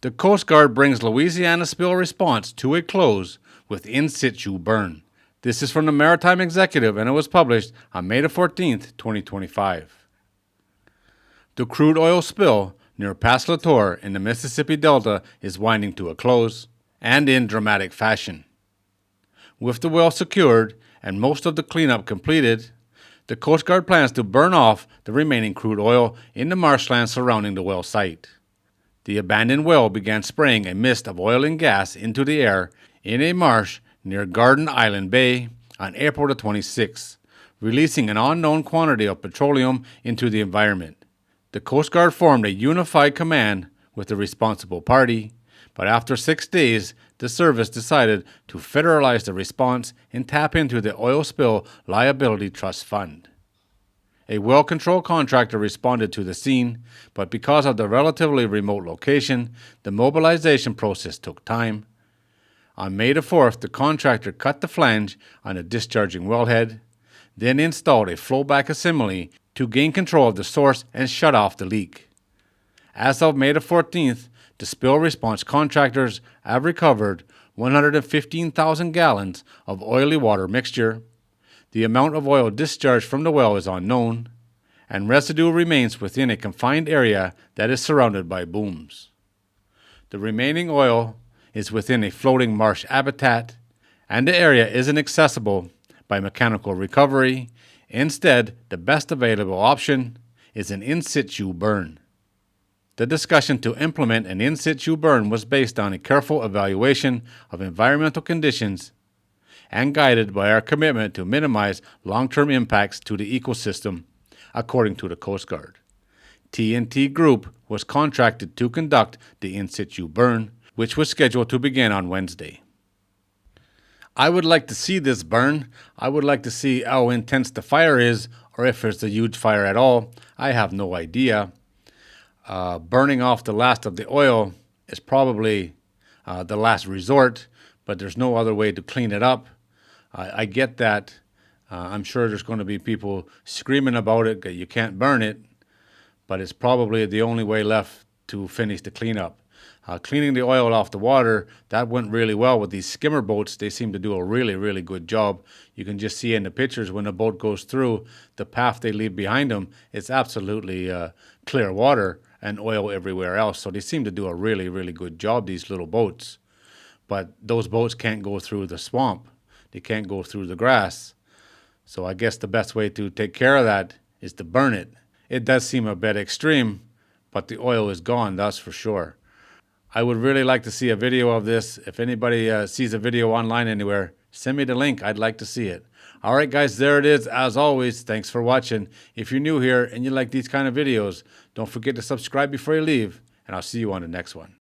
The Coast Guard brings Louisiana spill response to a close with in-situ burn. This is from the Maritime Executive, and it was published on May 14th, 2025. The crude oil spill near Pass Latour in the Mississippi Delta is winding to a close, and in dramatic fashion. With the well secured and most of the cleanup completed, the Coast Guard plans to burn off the remaining crude oil in the marshland surrounding the well site. The abandoned well began spraying a mist of oil and gas into the air in a marsh near Garden Island Bay on April the 26th, releasing an unknown quantity of petroleum into the environment. The Coast Guard formed a unified command with the responsible party, but after 6 days, the service decided to federalize the response and tap into the Oil Spill Liability Trust Fund. A well control contractor responded to the scene, but because of the relatively remote location, the mobilization process took time. On May the 4th, the contractor cut the flange on a discharging wellhead, then installed a flowback assembly to gain control of the source and shut off the leak. As of May the 14th, the spill response contractors have recovered 115,000 gallons of oily water mixture. The amount of oil discharged from the well is unknown, and residue remains within a confined area that is surrounded by booms. The remaining oil is within a floating marsh habitat, and the area isn't accessible by mechanical recovery. Instead, the best available option is an in-situ burn. The discussion to implement an in-situ burn was based on a careful evaluation of environmental conditions and guided by our commitment to minimize long-term impacts to the ecosystem, according to the Coast Guard. T&T Group was contracted to conduct the in-situ burn, which was scheduled to begin on Wednesday. I would like to see this burn. I would like to see how intense the fire is, or if there's a huge fire at all. I have no idea. Burning off the last of the oil is probably the last resort, but there's no other way to clean it up. I get that. I'm sure there's going to be people screaming about it that you can't burn it, but it's probably the only way left to finish the cleanup. Cleaning the oil off the water, that went really well with these skimmer boats. They seem to do a really, really good job. You can just see in the pictures when a boat goes through, the path they leave behind them, it's absolutely clear water and oil everywhere else. So they seem to do a really, really good job, these little boats. But those boats can't go through the swamp. They can't go through the grass. So I guess the best way to take care of that is to burn it. It does seem a bit extreme, but the oil is gone, that's for sure. I would really like to see a video of this. If anybody sees a video online anywhere, send me the link. I'd like to see it. All right, guys, there it is. As always, thanks for watching. If you're new here and you like these kind of videos, don't forget to subscribe before you leave, and I'll see you on the next one.